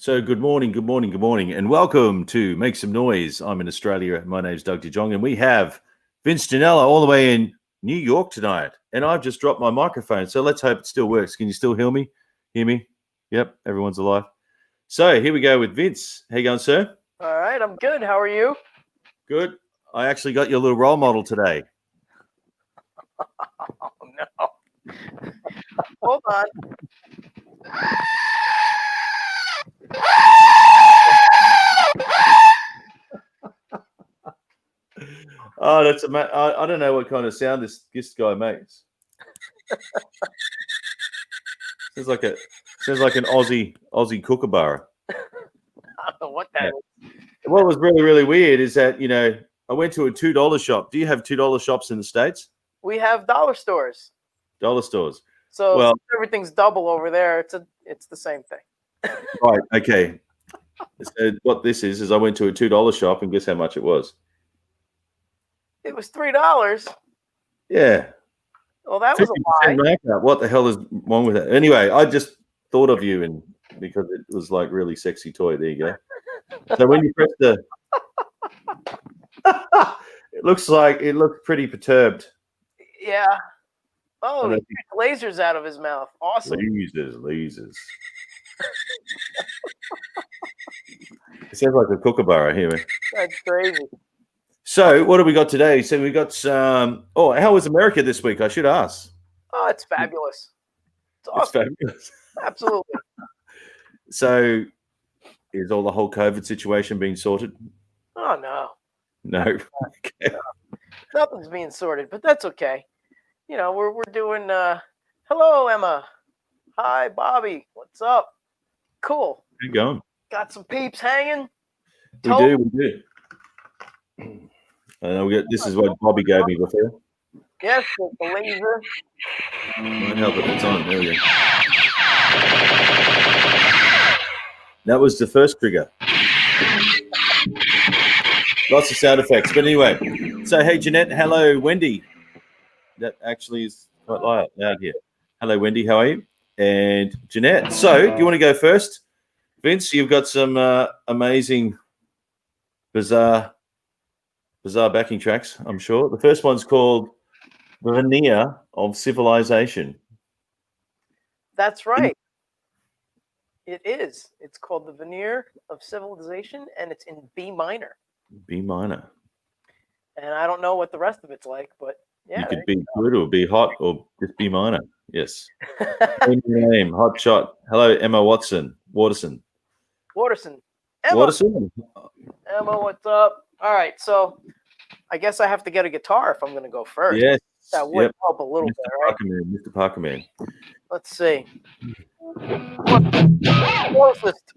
So good morning, and welcome to Make Some Noise. I'm in Australia. My name's Doug DeJong, and we have Vince Janella all the way in New York tonight. And I've just dropped my microphone, so let's hope it still works. Can you still hear me? Yep, everyone's alive. So here we go with Vince. How you going, sir? All right, I'm good. How are you? Good. I actually got your little role model today. Oh, no. Hold on. Oh, that's I don't know what kind of sound this guy makes. Sounds like an Aussie kookaburra. I don't know what that is. What was really, really weird is that, I went to a $2 shop. Do you have $2 shops in the States? We have dollar stores. Dollar stores. So Well, everything's double over there. It's the same thing. Right. Okay. So what this is I went to a $2 shop, and guess how much it was? It was $3. Yeah. Well, that was a lie. Markup. What the hell is wrong with it? Anyway, I just thought of you, and because it was like really sexy toy. There you go. So when you press the, it looks pretty perturbed. Yeah. Oh, he shoots lasers out of his mouth. Awesome. Lasers. It sounds like a kookaburra here. That's crazy. So what have we got today? So we got some. Oh, how was America this week? I should ask. Oh, it's fabulous. It's awesome. It's fabulous. Absolutely. So is all the whole COVID situation being sorted? Oh, no. No. Okay. Nothing's being sorted, but that's okay. We're doing. Hello, Emma. Hi, Bobby. What's up? Cool. How you going? Got some peeps hanging. We do. This is what Bobby gave me before. Yes, with the laser. Might help if it's on. There we go. That was the first trigger. Lots of sound effects. But anyway, so hey, Jeanette. Hello, Wendy. That actually is quite loud here. Hello, Wendy. How are you? And Jeanette. So, do you want to go first? Vince, you've got some amazing, bizarre backing tracks, I'm sure. The first one's called The Veneer of Civilization. That's right. It is. It's called The Veneer of Civilization, and it's in B minor. B minor. And I don't know what the rest of it's like, but yeah. You could be good or be hot or just B minor. Yes. Your name, hot shot. Hello, Emma Waterson. Emma. Waterson. Emma, what's up? All right, so I guess I have to get a guitar if I'm going to go first. Yes. That would help a little bit, right? Mr. Parkerman. Let's see. What's closest?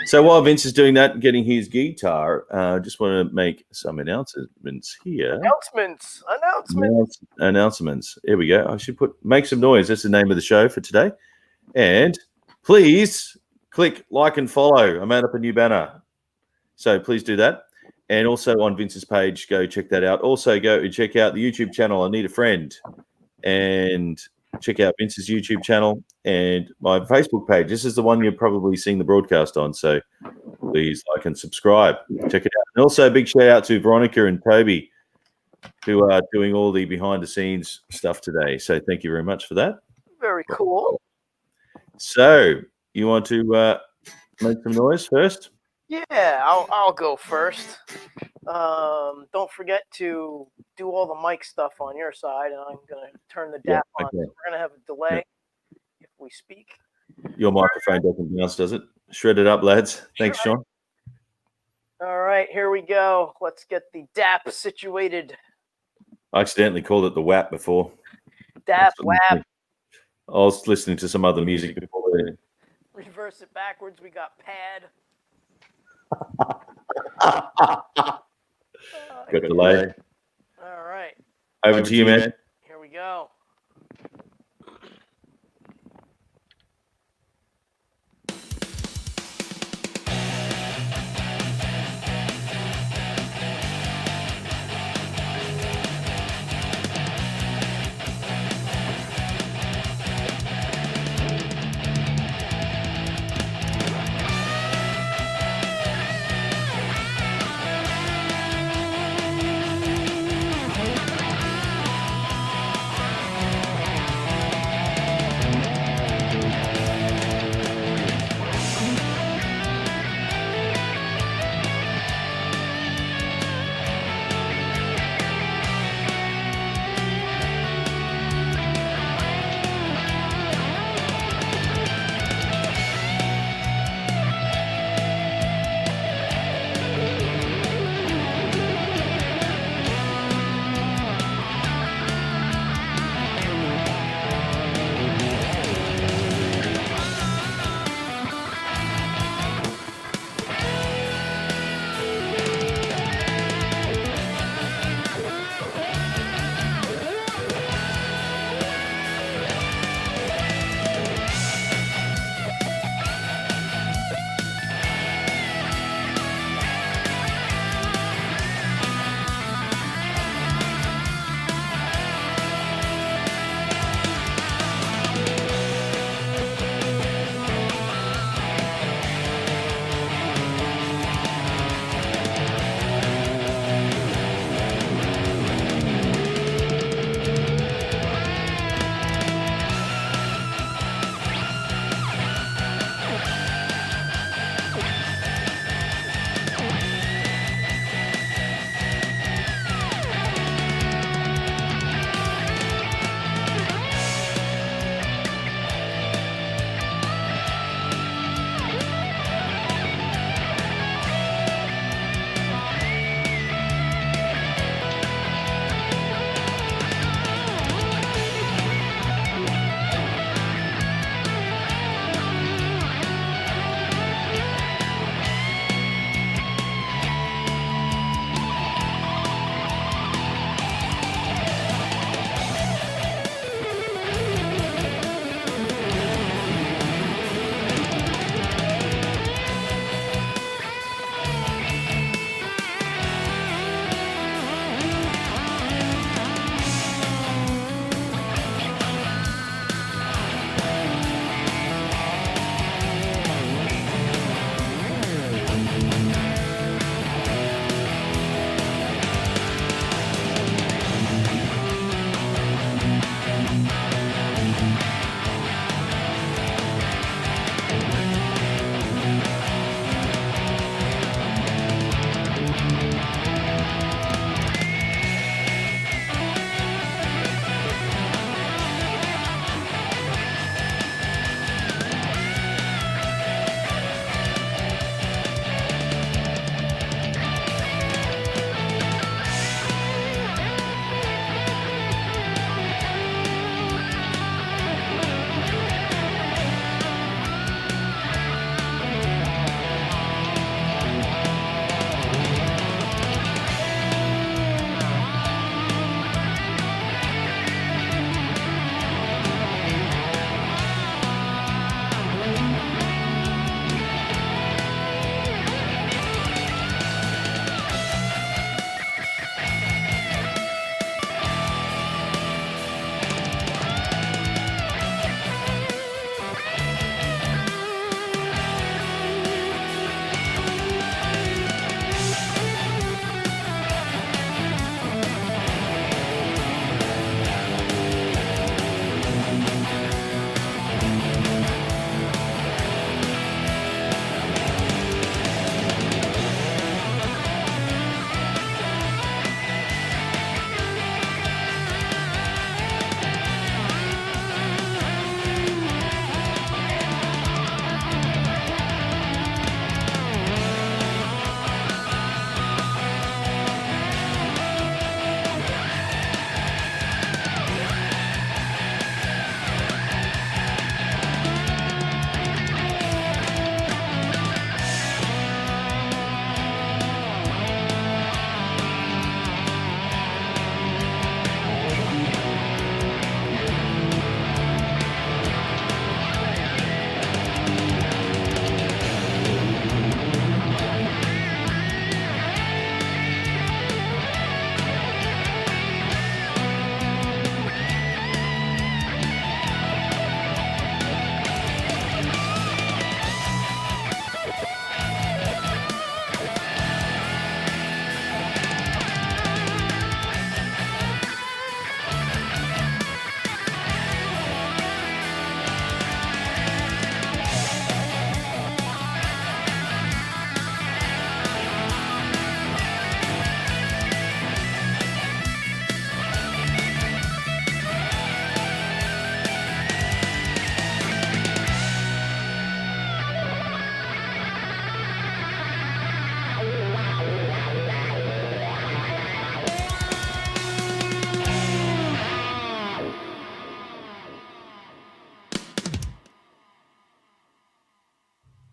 So while Vince is doing that and getting his guitar, I just want to make some announcements here. Announcements. Here we go. I should make some noise. That's the name of the show for today. And please click like and follow. I made up a new banner. So please do that. And also on Vince's page, go check that out. Also go and check out the YouTube channel, I Need a Friend. And check out Vince's YouTube channel and my Facebook page. This is the one you're probably seeing the broadcast on. So please like and subscribe. Check it out. And also a big shout out to Veronica and Toby, who are doing all the behind the scenes stuff today. So thank you very much for that. Very cool. So you want to make some noise first? Yeah, I'll go first. Don't forget to do all the mic stuff on your side, and I'm going to turn the DAP on. Okay. We're going to have a delay if we speak. Your microphone doesn't bounce, does it? Shred it up, lads. Thanks, Sean. All right, here we go. Let's get the DAP situated. I accidentally called it the WAP before. DAP, WAP. I was listening to some other music before. Reverse it backwards. We got pad. Got delay. All right. Over to you, man. Here we go.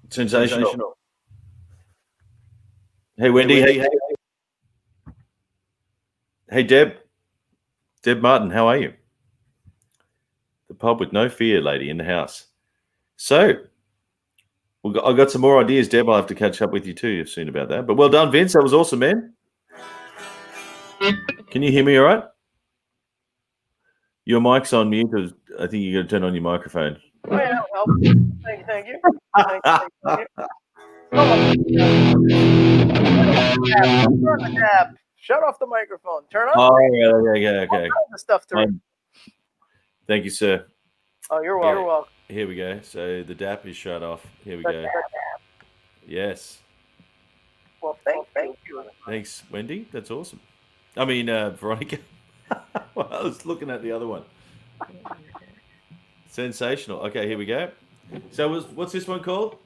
Sensational. Hey, Wendy. Hey, Deb. Deb Martin, how are you? The pub with no fear lady in the house. So, I got some more ideas, Deb. I'll have to catch up with you too soon about that. But well done, Vince. That was awesome, man. Can you hear me all right? Your mic's on mute. I think you got to turn on your microphone. Oh, yeah, well, thank you. Thank you. Turn the tab. Shut off the microphone. Turn on. Oh, okay. All kinds of stuff to read. Thank you, sir. Oh, you're welcome. You're welcome. Here we go. So the DAP is shut off. Here we go. Yes. Well, thank you. Thanks, Wendy. That's awesome. I mean, Veronica. Well, I was looking at the other one. Sensational. Okay, here we go. So what's this one called?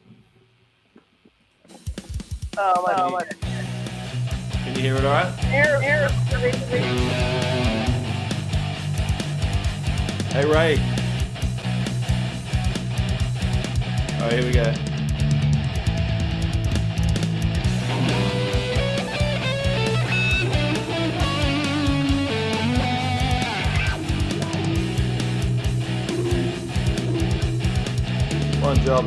Can you hear it all right? Here. Hey, Ray. All right, here we go. One job.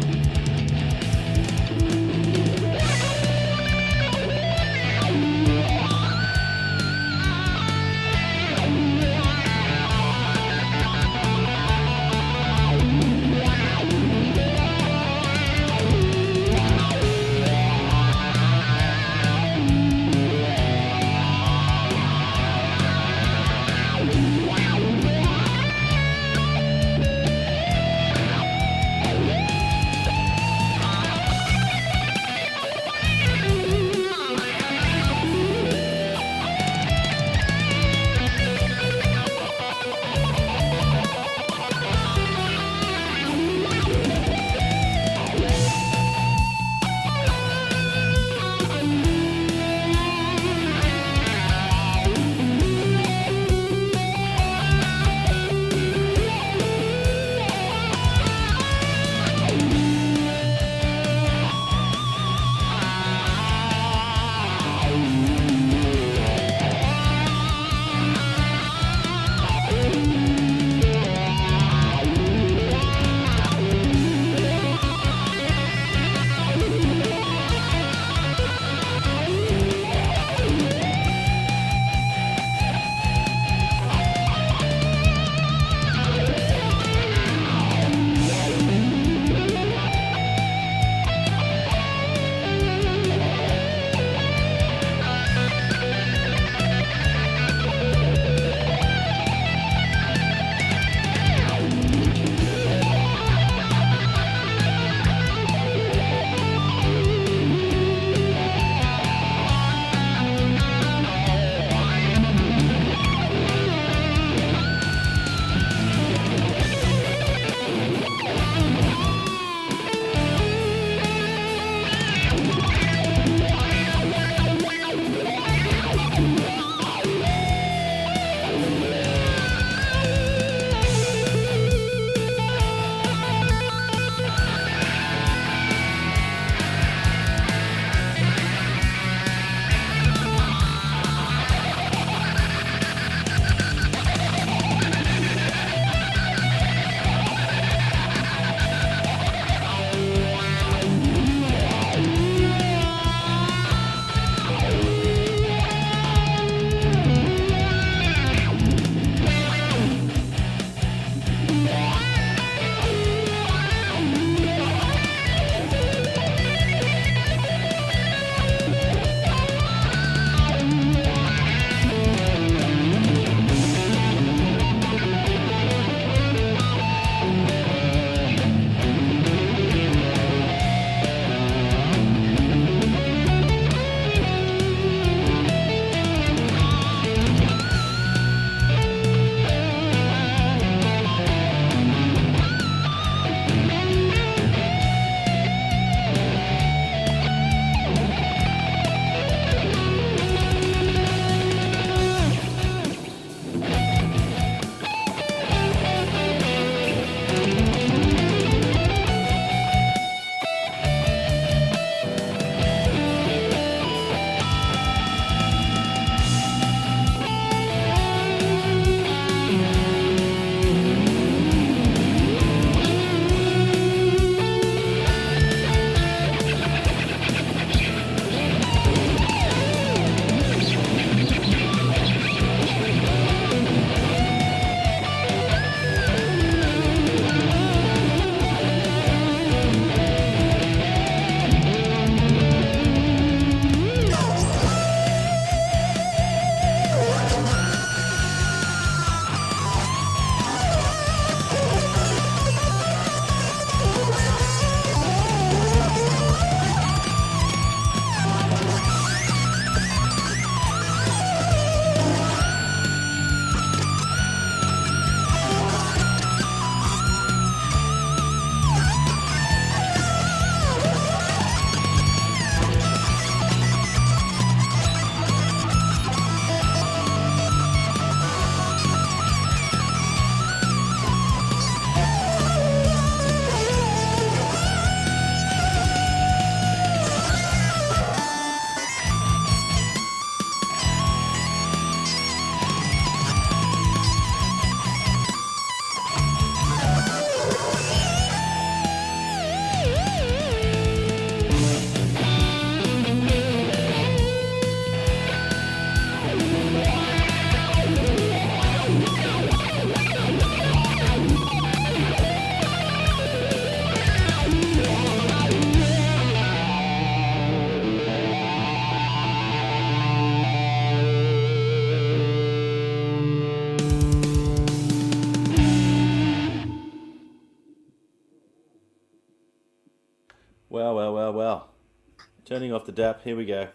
Turning off the DAP. Here we go.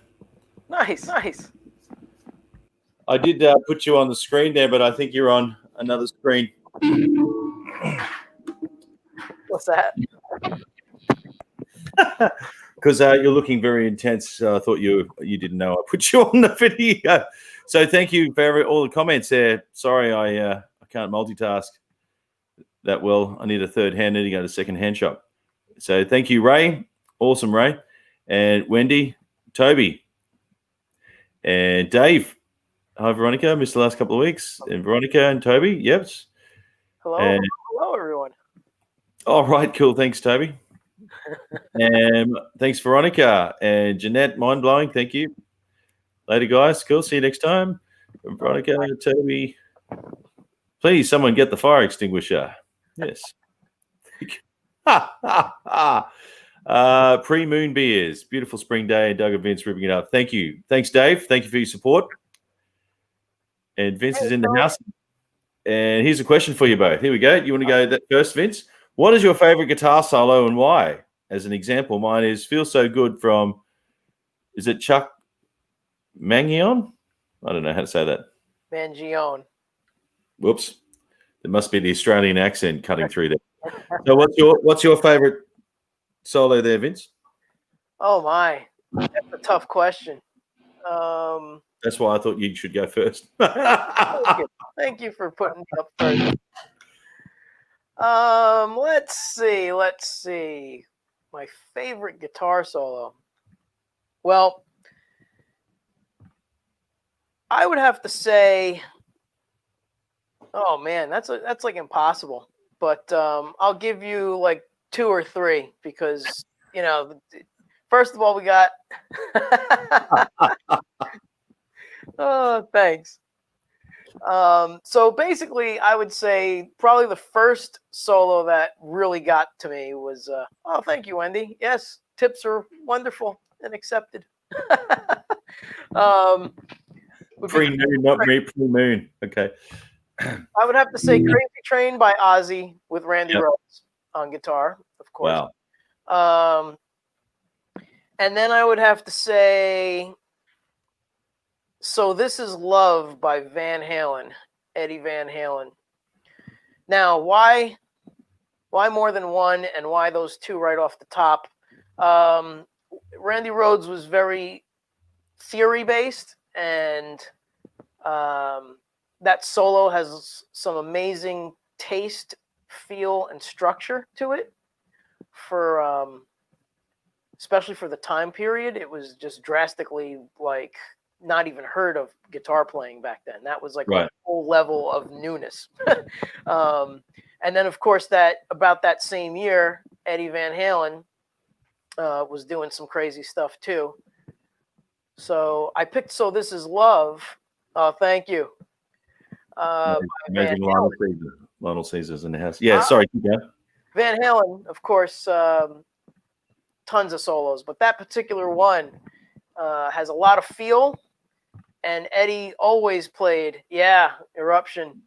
Nice. I did put you on the screen there, but I think you're on another screen. What's that? Because you're looking very intense. I thought you didn't know I put you on the video. So thank you for all the comments there. Sorry, I can't multitask that well. I need a third hand. I need to go to second hand shop. So thank you, Ray. Awesome, Ray. And Wendy, Toby, and Dave. Hi, Veronica. Missed the last couple of weeks. And Veronica and Toby. Yep. Hello, everyone. All right, cool. Thanks, Toby. And thanks, Veronica. And Jeanette, mind blowing. Thank you. Later, guys. Cool. See you next time. Veronica, Toby. Please, someone get the fire extinguisher. Yes. Pre-moon beers. Beautiful spring day. Doug and Vince ripping it up. Thank you. Thanks, Dave. Thank you for your support. And Vince is in the house. And here's a question for you both. Here we go. You want to go that first, Vince? What is your favorite guitar solo and why? As an example, mine is Feel So Good from, is it Chuck Mangione? I don't know how to say that. Mangione. Whoops. There must be the Australian accent cutting through there. So what's your favorite solo there, Vince? Oh, my. That's a tough question. That's why I thought you should go first. Thank you for putting me up first. Let's see. My favorite guitar solo. Well, I would have to say, oh man, that's like impossible. But I'll give you like 2 or 3 because first of all we got. Oh, thanks. So basically, I would say probably the first solo that really got to me was, oh, thank you, Wendy. Yes, tips are wonderful and accepted. Pre-moon, not me, pre-moon. Okay. I would have to say Crazy Train by Ozzy with Randy Rhoads on guitar, of course. Wow. And then I would have to say So This Is Love by Van Halen, Eddie Van Halen. Now, why more than one and why those 2 right off the top? Randy Rhoads was very theory-based, and that solo has some amazing taste, feel, and structure to it. Especially for the time period, it was just drastically like not even heard of guitar playing back then. That was like a whole level of newness. And then, of course, about that same year, Eddie Van Halen was doing some crazy stuff too. So I picked So This Is Love. Oh, thank you. Amazing Lionel Caesar's in the house. Yeah, sorry. Keep going. Van Halen, of course, tons of solos, but that particular one has a lot of feel. And Eddie always played, Eruption.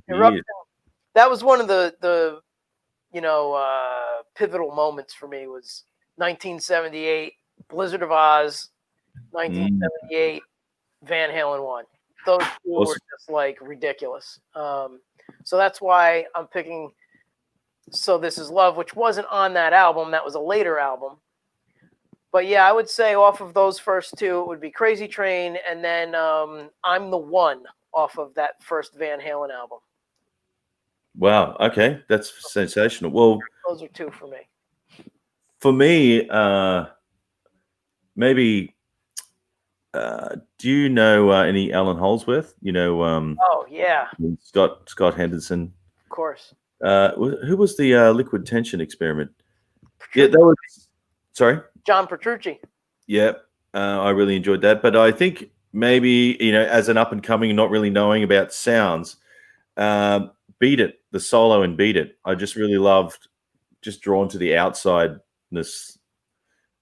Eruption. That was one of the pivotal moments for me. Was 1978, Blizzard of Oz, 1978, Van Halen 1. Those 2 were just like ridiculous. So that's why I'm picking So This Is Love, which wasn't on that album. That was a later album. But yeah, I would say off of those first 2, it would be Crazy Train, and then I'm the One off of that first Van Halen album. Wow. Okay. That's sensational. Well, those are 2 for me. For me, maybe, do you know any Alan Holdsworth? Oh, yeah. Scott Henderson. Of course. Who was the Liquid Tension Experiment? Yeah, that was, sorry? John Petrucci. Yeah, I really enjoyed that. But I think maybe, as an up-and-coming, not really knowing about sounds, Beat It, the solo in Beat It, I just really loved, just drawn to the outsideness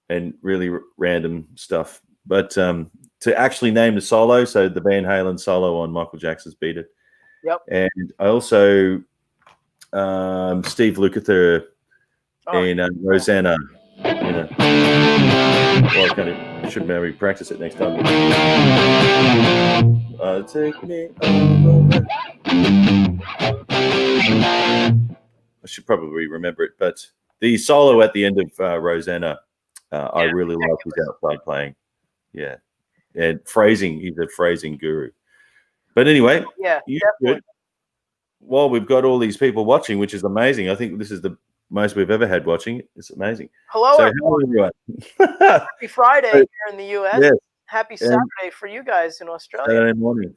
and really random stuff. But to actually name the solo, so the Van Halen solo on Michael Jackson's Beat It. Yep. And I also Steve Lukather and Rosanna. Well, I should maybe practice it next time. Take me over. I should probably remember it, but the solo at the end of Rosanna, I really like his outside playing. Yeah, and phrasing. He's a phrasing guru. But anyway, while we've got all these people watching, which is amazing. I think this is the most we've ever had watching. It's amazing. Hello, everyone. Happy Friday here in the U.S. Yes. Happy Saturday for you guys in Australia. Saturday morning.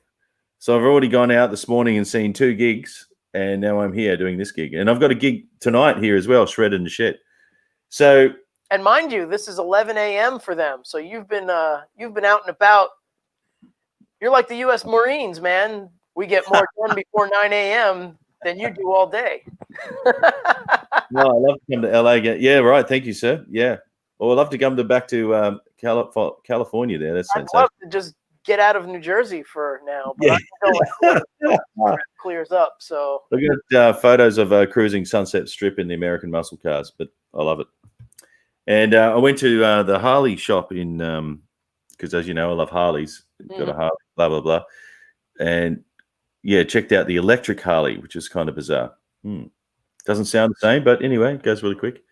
So I've already gone out this morning and seen 2 gigs, and now I'm here doing this gig. And I've got a gig tonight here as well, Shred in the Shed. So, and mind you, this is 11 a.m. for them. So you've been out and about. You're like the U.S. Marines, man. We get more done before 9 a.m. than you do all day. No, I love to come to LA again. Yeah, right. Thank you, sir. Yeah. Well, I'd love to come back to California there. That's sensational. I'd love to just get out of New Jersey for now. But it clears up. So I got photos of pruising Sunset Strip in the American muscle cars, but I love it. And I went to the Harley shop in because, as you know, I love Harleys. Got a Harley, blah, blah, blah. And yeah, checked out the electric Harley, which is kind of bizarre. Doesn't sound the same, but anyway, it goes really quick.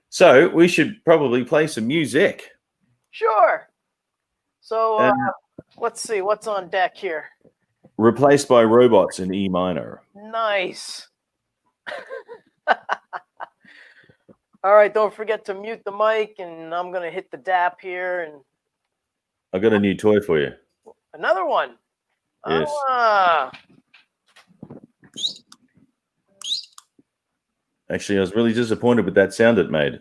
So we should probably play some music. Sure. So let's see what's on deck here. Replaced by Robots in E minor. Nice. All right, don't forget to mute the mic, and I'm going to hit the DAP here. And I got a new toy for you. Another one. Yes. Actually, I was really disappointed with that sound it made.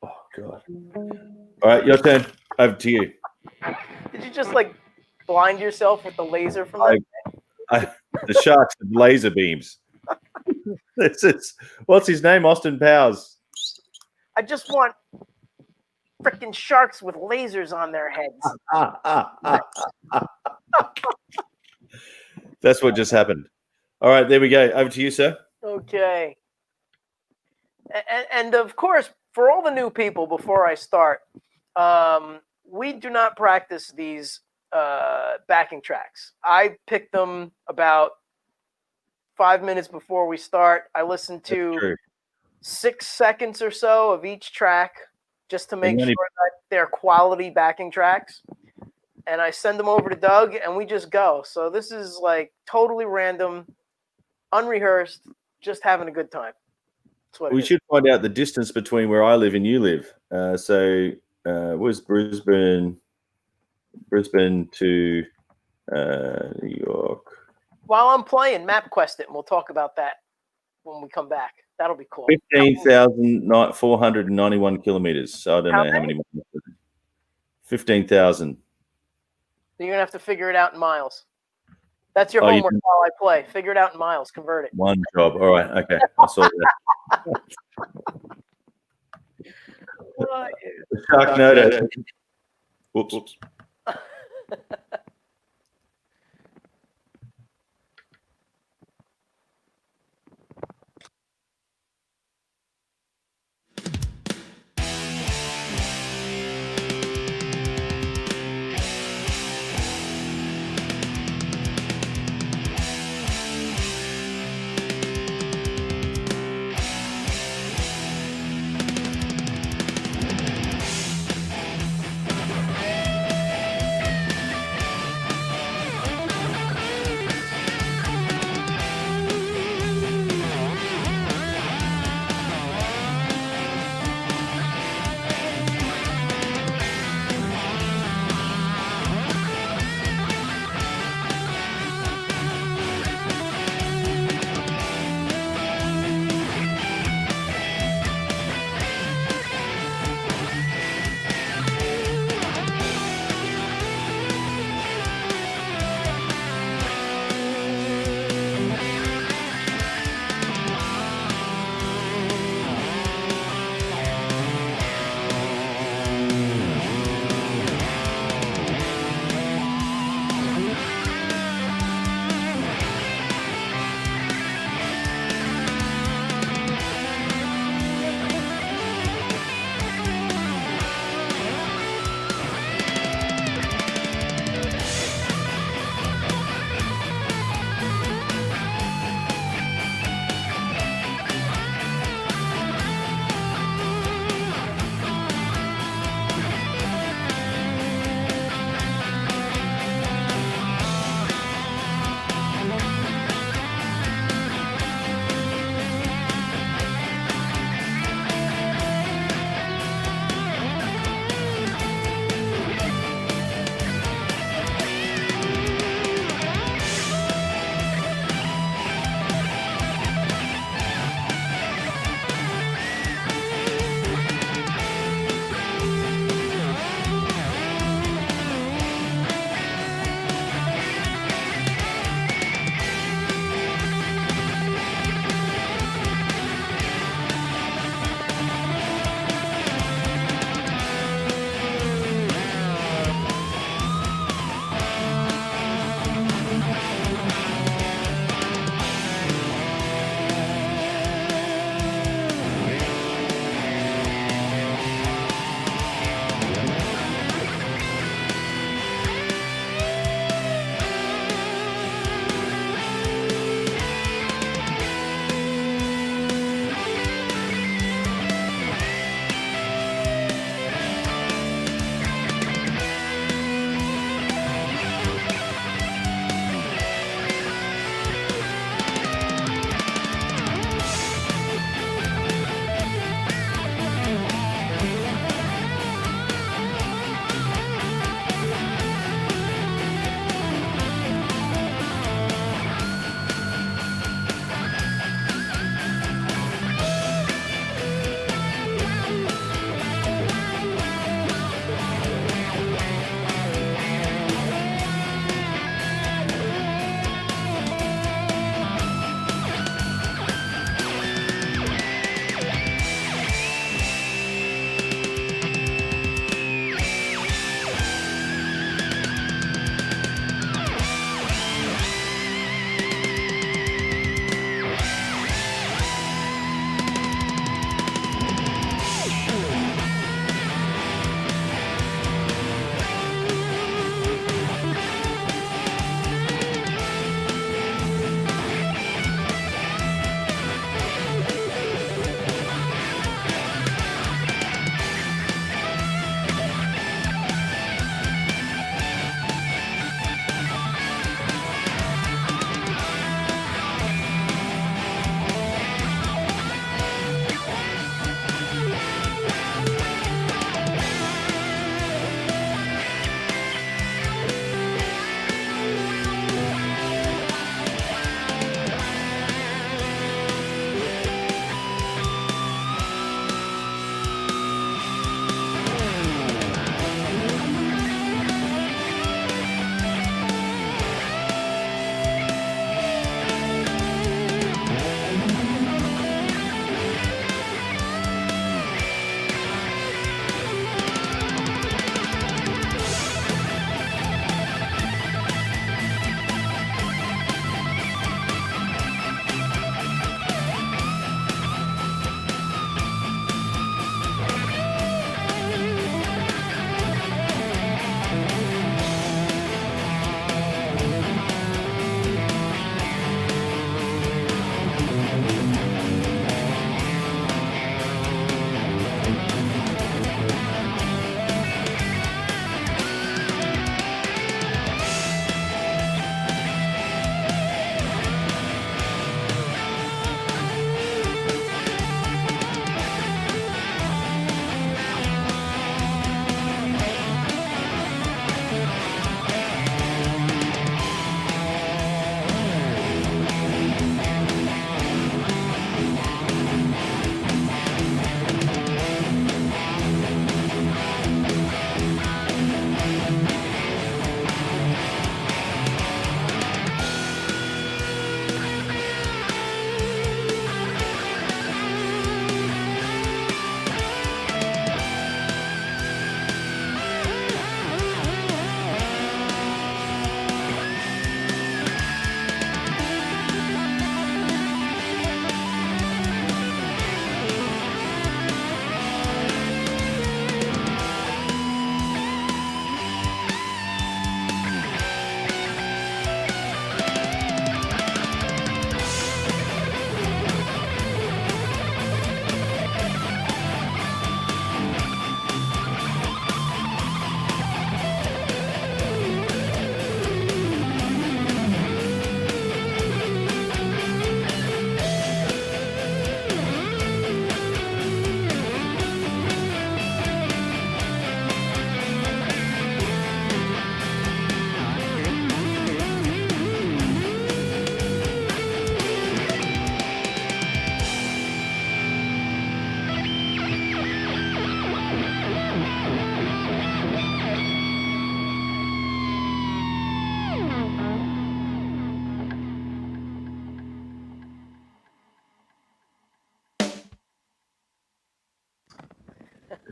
Oh, God. All right, your turn. Over to you. Did you just, like, blind yourself with the laser from that? The sharks with laser beams. What's his name? Austin Powers. I just want freaking sharks with lasers on their heads. That's what just happened. All right, there we go. Over to you, sir. Okay. And of course, for all the new people, before I start, we do not practice these backing tracks. I picked them about 5 minutes before we start. I listen to 6 seconds or so of each track just to make sure that they're quality backing tracks. And I send them over to Doug, and we just go. So this is like totally random, unrehearsed, just having a good time. That's what we should find out the distance between where I live and you live. Where's Brisbane to New York? While I'm playing, MapQuest it, and we'll talk about that when we come back. That'll be cool. 15,491 kilometers. So I don't know how many miles. 15,000. So you're going to have to figure it out in miles. That's your homework while I play. Figure it out in miles. Convert it. One job. All right. Okay. I saw that. Sharknado. Whoops.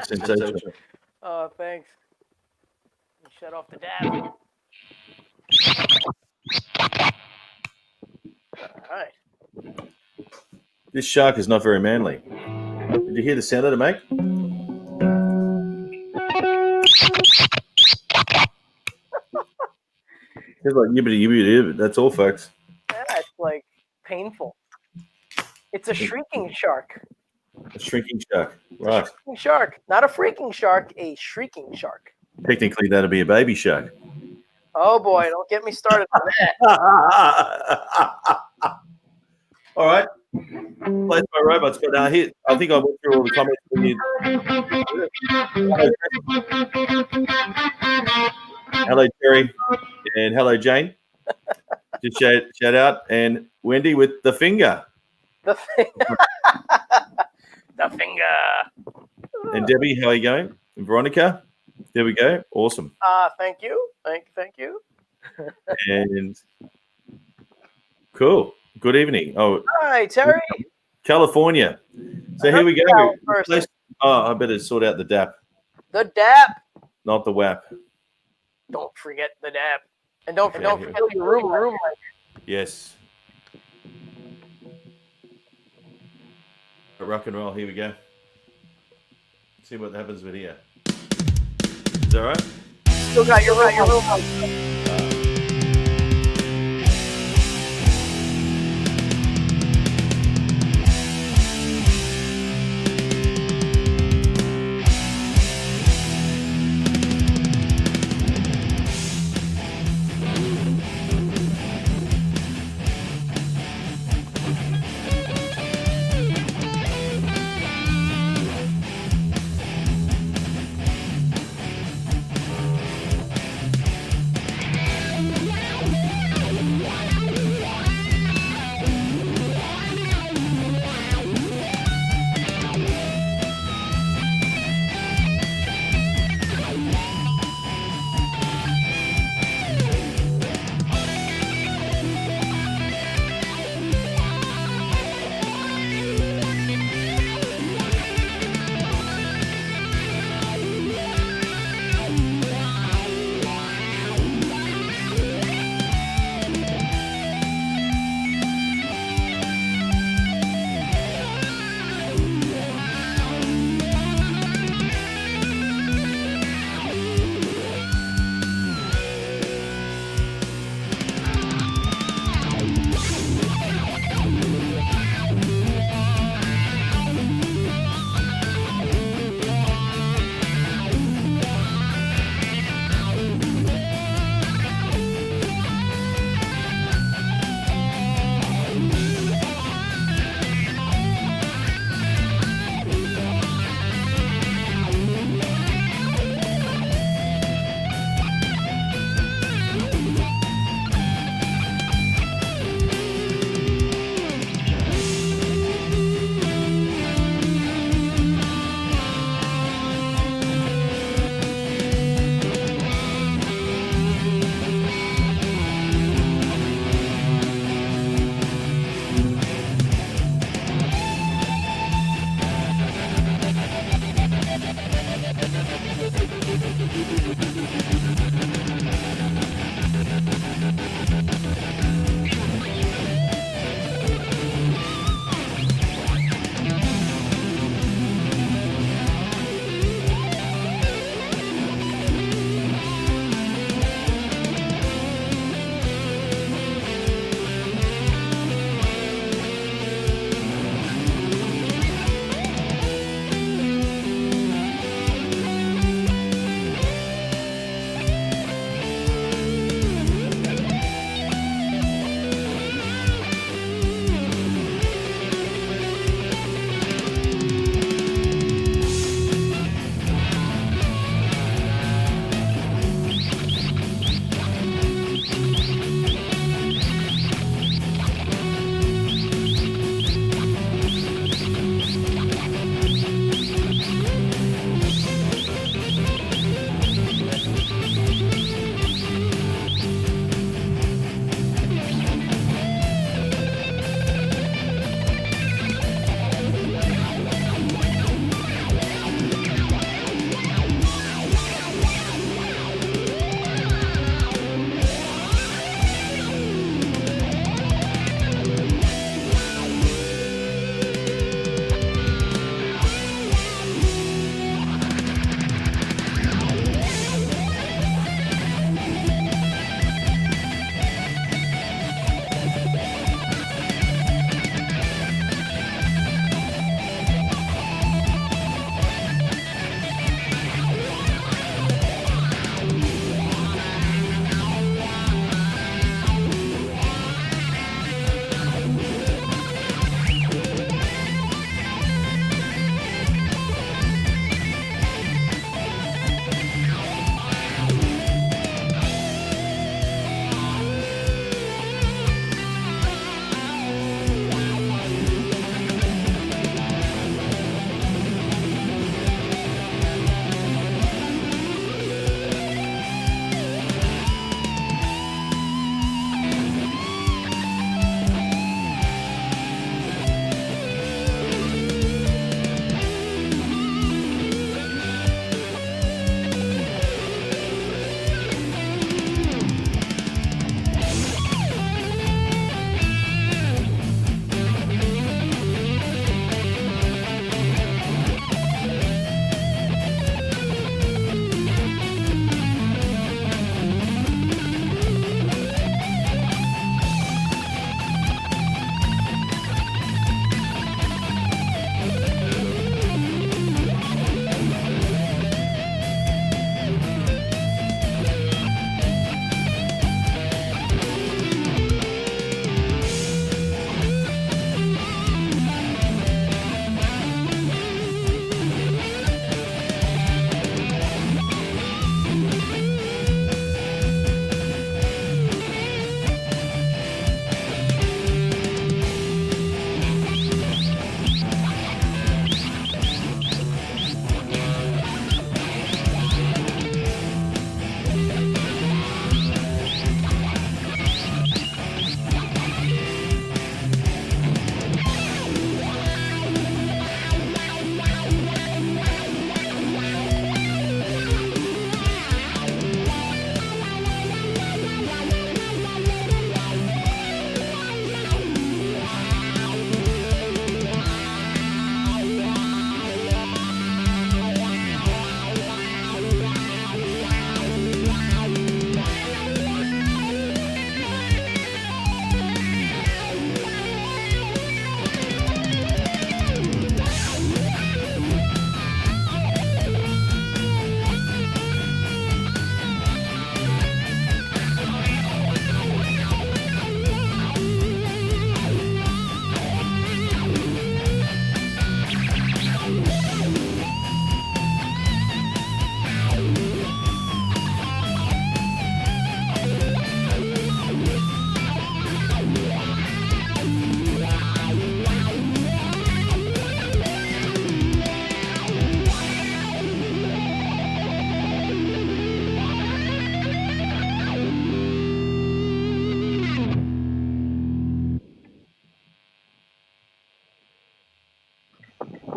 Sensational. Oh, thanks. You shut off the dab. All right. This shark is not very manly. Did you hear the sound that it make? It's like yibbity yibbity. That's all, folks. Yeah, it's like painful. It's a shrieking shark. A shrinking shark. Right. A shrieking shark. Not a freaking shark, a shrieking shark. Technically, that'd be a baby shark. Oh boy, don't get me started on that. All right. Place my robots, but here, I think I went through all the comments. Hello, Terry, and hello, Jane. Just shout out, and Wendy with the finger. The finger. The finger. And Debbie, how are you going? And Veronica, there we go. Awesome. Thank you. Thank you. And Good evening. Oh, hi, Terry. California. So here we go. I better sort out the DAP. The DAP. Not the WAP. Don't forget the DAP. And don't forget the room. Yes. Rock and roll. Here we go. Let's see what happens with here. Is that right? Still got your room.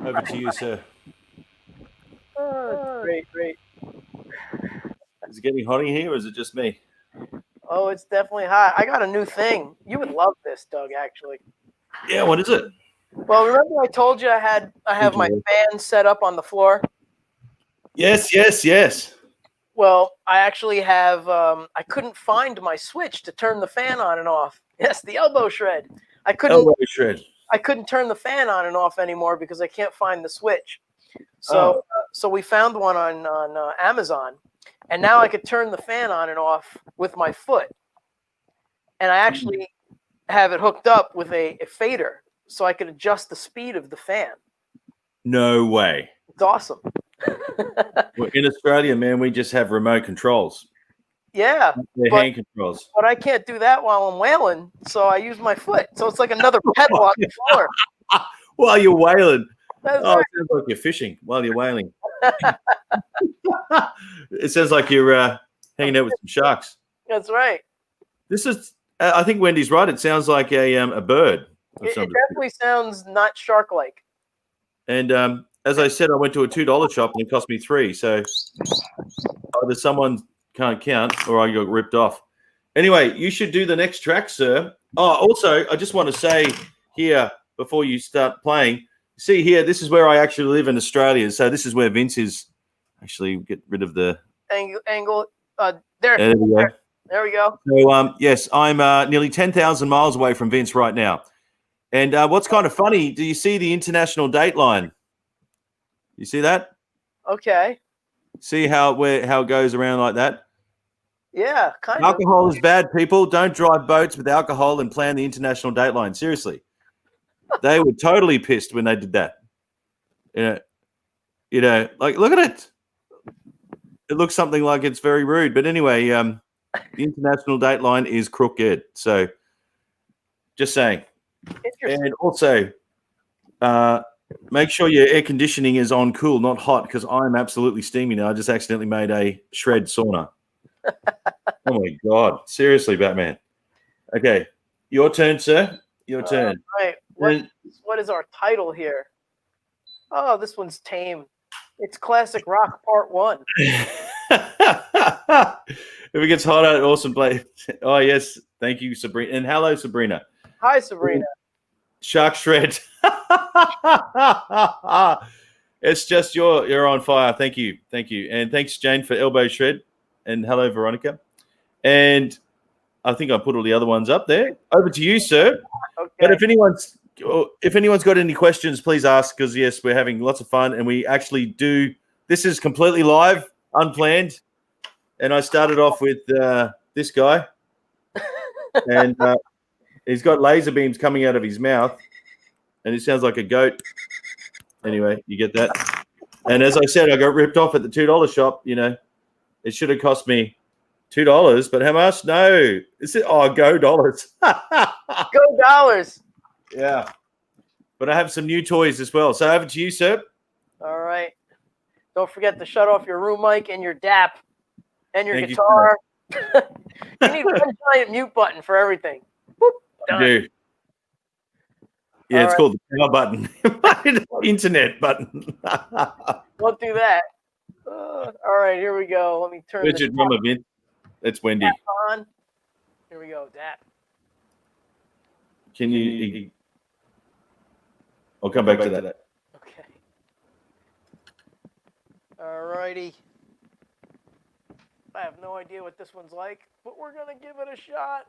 Over to you, sir. Great. Is it getting hot in here, or is it just me? Oh, it's definitely hot. I got a new thing. You would love this, Doug, actually. Yeah, what is it? Well, remember I told you I have my fan set up on the floor? Yes. Well, I actually have, I couldn't find my switch to turn the fan on and off. Yes, the elbow shred. Elbow shred. I couldn't turn the fan on and off anymore because I can't find the switch. So, so we found one on Amazon, and now I could turn the fan on and off with my foot. And I actually have it hooked up with a fader, so I could adjust the speed of the fan. No way. It's awesome. Well, in Australia, man, we just have remote controls. Yeah, hand controls. But I can't do that while I'm whaling, so I use my foot. So it's like another pedal on the floor. While you're whaling. That's right. It sounds like you're fishing while you're whaling. It sounds like you're hanging out with some sharks. That's right. This is, I think Wendy's right. It sounds like a bird. It definitely sounds not shark-like. And as I said, I went to a $2 shop and it cost me $3. So either someone can't count or I got ripped off. Anyway, you should do the next track, sir. Oh, also, I just want to say here before you start playing, see here, this is where I actually live in Australia. So this is where Vince is. Actually, get rid of the angle. There we go. There we go. So, yes, I'm nearly 10,000 miles away from Vince right now. And what's kind of funny, do you see the international date line? You see that? Okay. See how it goes around like that? Yeah, kind of. Alcohol is bad, people. Don't drive boats with alcohol and plan the international date line. Seriously. They were totally pissed when they did that. You know, like, look at it. It looks something like it's very rude. But anyway, the international date line is crooked. So just saying. And also, make sure your air conditioning is on cool, not hot, because I'm absolutely steamy now. I just accidentally made a shred sauna. Oh, my God. Seriously, Batman. Okay. Your turn, sir. Your turn. Right. What is our title here? Oh, this one's tame. It's Classic Rock Part 1. If it gets hot out, awesome play. Oh, yes. Thank you, Sabrina. And hello, Sabrina. Hi, Sabrina. Shark Shred. It's just you're on fire. Thank you. And thanks, Jane, for Elbow Shred. And hello, Veronica. And I think I put all the other ones up there. Over to you, sir. Okay. But if anyone's got any questions, please ask, because yes, we're having lots of fun, and we actually do. This is completely live, unplanned, and I started off with this guy, and he's got laser beams coming out of his mouth, and it sounds like a goat. Anyway, you get that. And as I said, I got ripped off at the $2 shop. You know, it should have cost me $2, but how much? No, go dollars. Go dollars. Yeah, but I have some new toys as well. So over to you, sir. All right. Don't forget to shut off your room mic and your DAP and your guitar. You need one giant mute button for everything. Whoop, done. Dude. Yeah, it's called the power button. Internet button. Don't do that. All right, here we go. Let me turn Where's your drummer, Vince? It's Wendy. On. Here we go, DAP. Can you? I'll come back to that. Okay. All righty. I have no idea what this one's like, but we're going to give it a shot.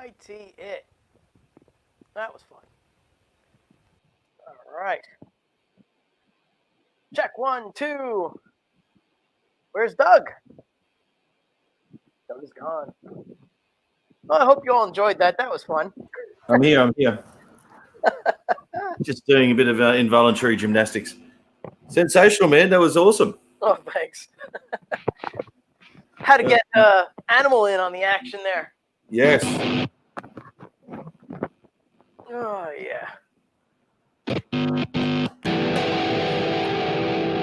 IT it. That was fun. All right. Check 1, 2. Where's Doug? Doug is gone. Well, I hope you all enjoyed that. That was fun. I'm here. Just doing a bit of involuntary gymnastics. Sensational, man. That was awesome. Oh, thanks. Had to get Animal in on the action there. Yes. Oh, yeah.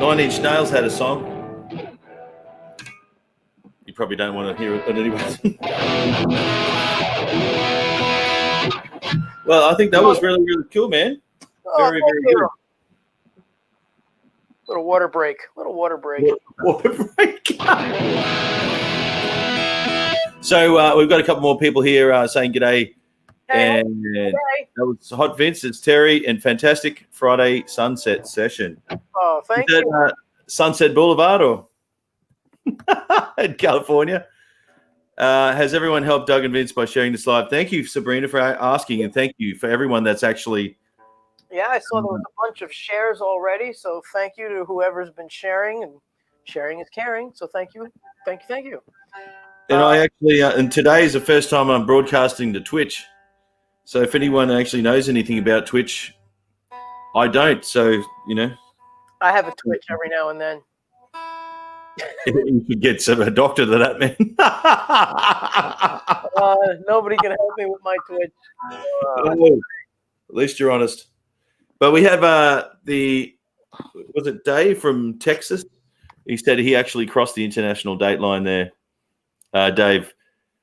9 Inch Nails had a song. You probably don't want to hear it, but anyway. Well, I think that was really, really cool, man. Very, very good. Little water break. Water break. So we've got a couple more people here saying g'day. Hey, and that was Hot Vince. It's Terry and fantastic Friday sunset session. Oh, thank you. Sunset Boulevard or in California. Has everyone helped Doug and Vince by sharing this live? Thank you, Sabrina, for asking, and thank you for everyone that's actually. Yeah, I saw there was a bunch of shares already, so thank you to whoever's been sharing, and sharing is caring. So thank you. And I actually, and today is the first time I'm broadcasting to Twitch. So if anyone actually knows anything about Twitch, I don't. So, I have a Twitch every now and then. You could get a doctor to that, man. Nobody can help me with my Twitch. At least you're honest. But we have was it Dave from Texas? He said he actually crossed the international date line there. Dave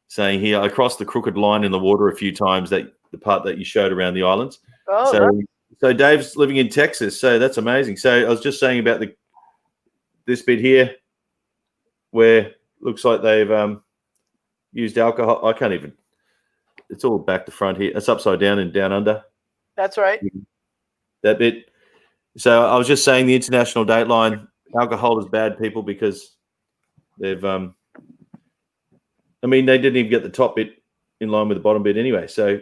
saying I crossed the crooked line in the water a few times, the part that you showed around the islands. Oh, so Dave's living in Texas, so that's amazing. So I was just saying about this bit here where looks like they've used alcohol. I can't even. It's all back to front here. It's upside down and down under. That's right. That bit. So I was just saying the international date line, alcohol is bad, people, because they've they didn't even get the top bit in line with the bottom bit anyway. So,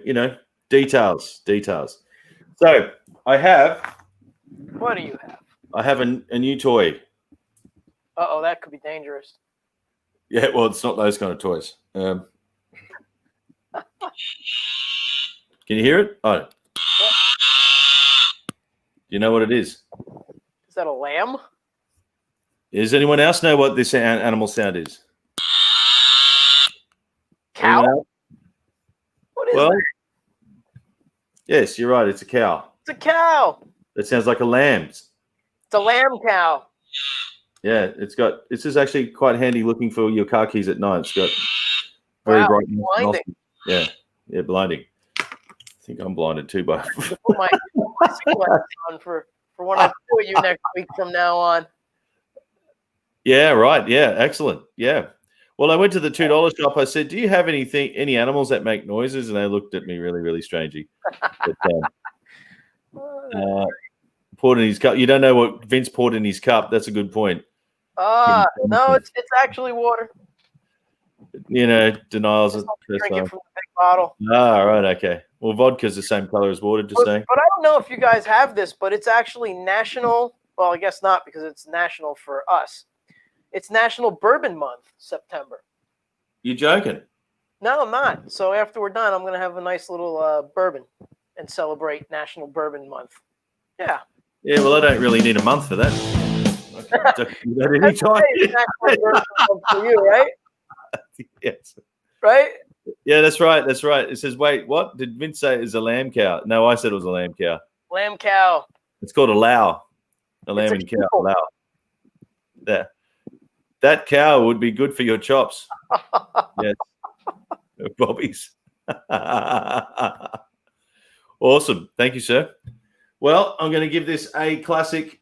details. So I have. What do you have? I have a new toy. Uh-oh, that could be dangerous. Yeah, well, it's not those kind of toys. Can you hear it? Oh. Yeah. Do you know what it is? Is that a lamb? Does anyone else know what this animal sound is? Cow? What is that? Yes, you're right. It's a cow. It's a cow. That sounds like a lamb. It's a lamb cow. Yeah, this is actually quite handy looking for your car keys at night. It's got very bright. Blinding. Yeah, blinding. I think I'm blinded too, but put my sunglasses on for when I do you next week from now on. Yeah, right. Yeah, excellent. Yeah. Well, I went to the $2 shop. I said, "Do you have any animals that make noises?" And they looked at me really, really strangely. But, poured in his cup. You don't know what Vince poured in his cup. That's a good point. No, it's actually water. Denials. Drink it from the big bottle. Right. Okay. Well, vodka's the same color as water. Just saying. But I don't know if you guys have this, but it's actually national. Well, I guess not because it's national for us. It's National Bourbon Month, September. You joking? No, I'm not. So after we're done, I'm going to have a nice little bourbon and celebrate National Bourbon Month. Yeah. Yeah, well, I don't really need a month for that. Any time. National Bourbon Month for you, right? Yes. Right? Yeah, that's right. That's right. It says, wait, what? Did Vince say it's a lamb cow? No, I said it was a lamb cow. Lamb cow. It's called a lao. A lamb and cow. Lao. Yeah. That cow would be good for your chops. Yes. Bobby's. Awesome. Thank you, sir. Well, I'm going to give this a classic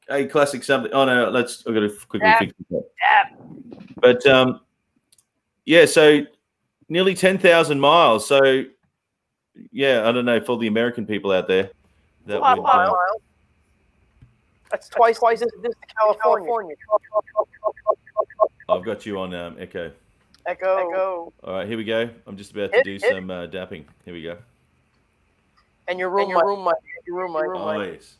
something. Oh, no, I've got to quickly fix it. But, so nearly 10,000 miles. So, yeah, I don't know, for the American people out there. That's twice this to California. I've got you on Echo. Echo. All right, here we go. I'm just about to do some dapping. Here we go. And your room mic. Oh, yes.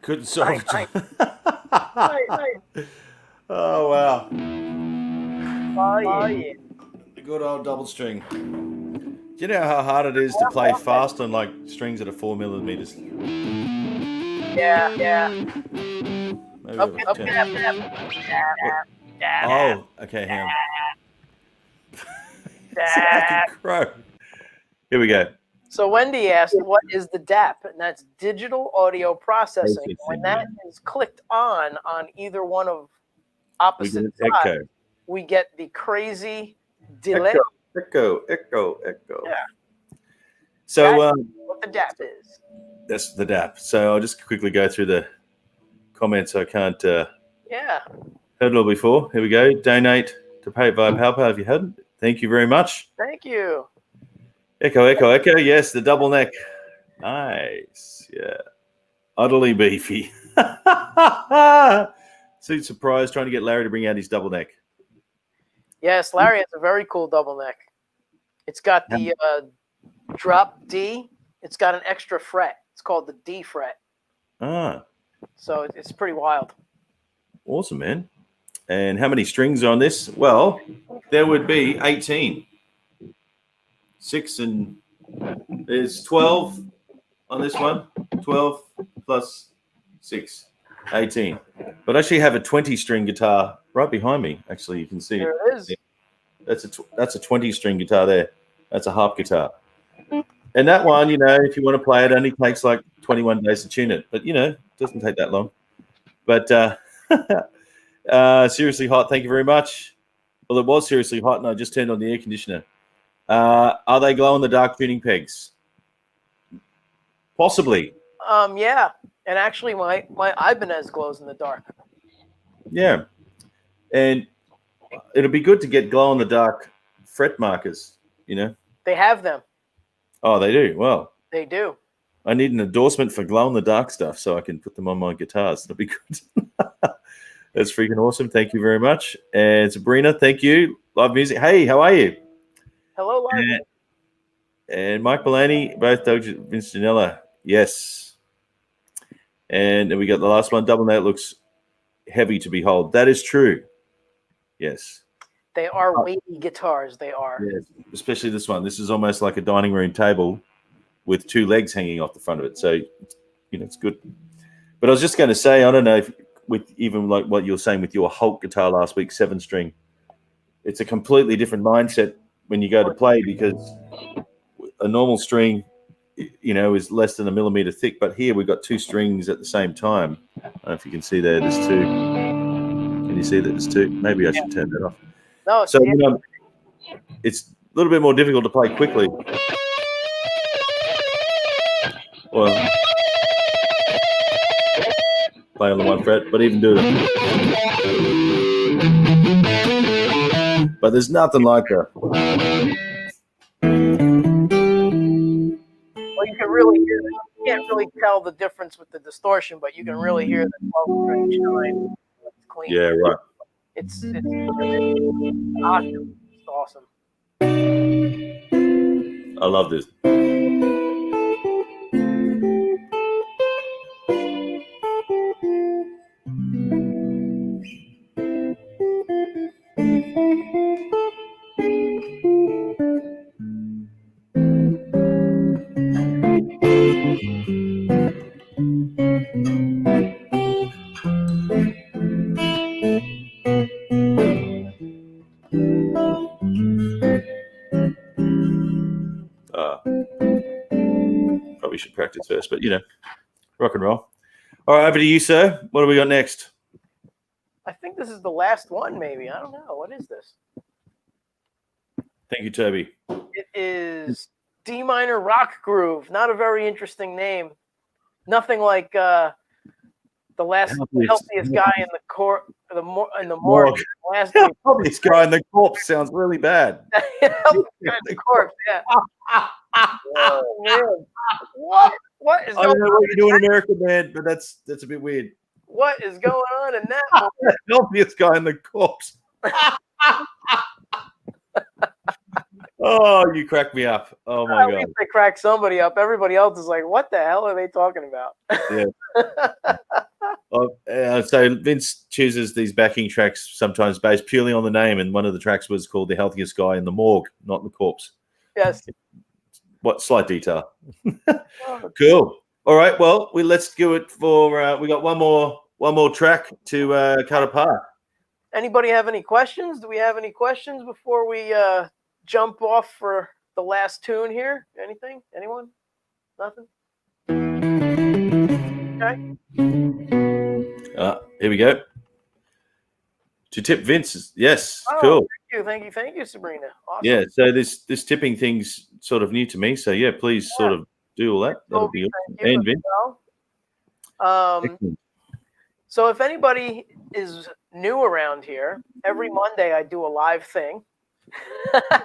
Couldn't solve it. Nice. Oh, wow. Oh, yeah. The good old double string. Do you know how hard it is to play fast on like strings that are 4 millimeters? Yeah. Maybe Up, it up, was Oh, okay, hang on. It's a fucking crow. Here we go. So Wendy asked, what is the DAP? And that's digital audio processing. When that is clicked on either one of opposite sides, echo. We get the crazy delay. Echo. Yeah. So what the DAP is. That's the DAP. So I'll just quickly go through the comments. I can't Yeah. heard it all before. Here we go. Donate to pay via PayPal if you hadn't. Thank you very much. Thank you. Echo. Yes, the double neck. Nice. Yeah. Utterly beefy. Suit surprised trying to get Larry to bring out his double neck. Yes, Larry has a very cool double neck. It's got the drop D. It's got an extra fret. It's called the D fret. Ah. So it's pretty wild. Awesome, man. And how many strings are on this? Well, there would be 18. 6 and there's 12 on this one. 12 plus 6. 18. But I actually have a 20-string guitar right behind me. Actually, you can see there it is. That's a 20-string guitar there. That's a harp guitar. And that one, if you want to play it, only takes like 21 days to tune it. But, it doesn't take that long. But seriously hot. Thank you very much. Well, it was seriously hot, and I just turned on the air conditioner. Are they glow-in-the-dark tuning pegs? Possibly. Yeah. And actually, my Ibanez glows in the dark. Yeah. And it'll be good to get glow-in-the-dark fret markers, They have them. Oh, they do? Well. They do. I need an endorsement for glow-in-the-dark stuff so I can put them on my guitars. That'd be good. That's freaking awesome. Thank you very much. And Sabrina, thank you. Live music. Hey, how are you? Hello, Live. And Mike Mulaney, both Doug Vincenella. Yes. And then we got the last one. Double note looks heavy to behold. That is true. Yes. They are weighty guitars. They are. Yes. Especially this one. This is almost like a dining room table with 2 legs hanging off the front of it. So, it's good. But I was just going to say, I don't know if with even like what you were saying with your Hulk guitar last week, 7-string, it's a completely different mindset when you go to play because a normal string, is less than a millimeter thick. But here we've got 2 strings at the same time. I don't know if you can see there. There's 2. Can you see that there's 2? Maybe I should turn that off. No, so it's a little bit more difficult to play quickly. Well, play on the 1 fret, but even do it. But there's nothing like that. Well, you can really hear it. You can't really tell the difference with the distortion, but you can really hear the 12-string shine. It's clean. Yeah, right. It's awesome. It's awesome. I love this. Probably should practice first, but rock and roll. All right, over to you, sir. What do we got next? I think this is the last one, maybe. I don't know. What is this? Thank you, Toby. It is D minor rock groove. Not a very interesting name. Nothing like the healthiest guy in the morgue. Last week. Healthiest guy in the corpse sounds really bad. The corpse, yeah. Oh, man. What is I going don't know on? what you do in America, man, but that's a bit weird. What is going on in that? Healthiest guy in the corpse. Oh, you cracked me up. Oh my At god. least they crack somebody up. Everybody else is like, "What the hell are they talking about?" Yeah. So Vince chooses these backing tracks sometimes based purely on the name, and one of the tracks was called "The Healthiest Guy in the Morgue," not in the corpse. Yes. What slight detail. Oh, Cool. All right. Well, let's do it for. We got one more track to cut apart. anybody have any questions? Do we have any questions before we jump off for the last tune here? Anything? Anyone? Nothing? Okay. Here we go. To tip Vince. Yes. Oh, Cool. thank you, Sabrina. Awesome. Yeah. So this tipping thing's sort of new to me. So yeah, please sort of do all that. That'll Toby, be thank awesome. you And as Vince. well. Excellent. So if anybody is new around here, every Monday I do a live thing.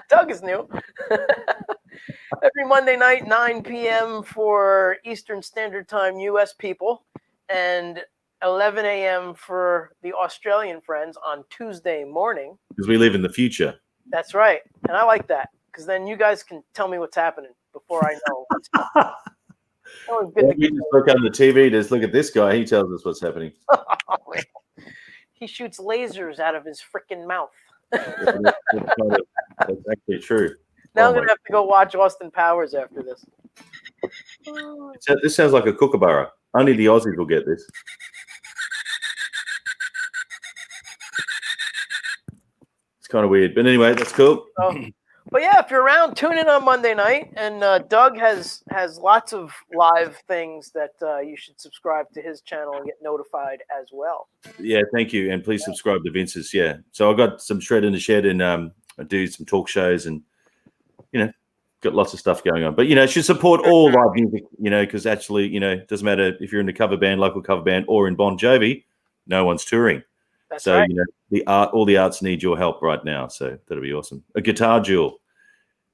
Doug is new. Every Monday night, 9 p.m. for Eastern Standard Time, U.S. people, and 11 a.m. for the Australian friends on Tuesday morning. Because we live in the future. That's right. And I like that because then you guys can tell me what's happening before I know. Always good to We just look under the TV. Just look at this guy. He tells us what's happening. He shoots lasers out of his freaking mouth. That's actually true. Now I'm going to have to go watch Austin Powers after this. This sounds like a kookaburra. Only the Aussies will get this. It's kind of weird. But anyway, that's cool. But yeah, if you're around, tune in on Monday night. And Doug has lots of live things that you should subscribe to his channel and get notified as well. Yeah, thank you. And please subscribe to Vince's. Yeah. So I've got some Shred in the Shed, and I do some talk shows, and, got lots of stuff going on. But, should support all live music, because actually, it doesn't matter if you're in the cover band, local cover band, or in Bon Jovi, no one's touring. That's so, right. all the arts need your help right now. So that'll be awesome. A guitar duel.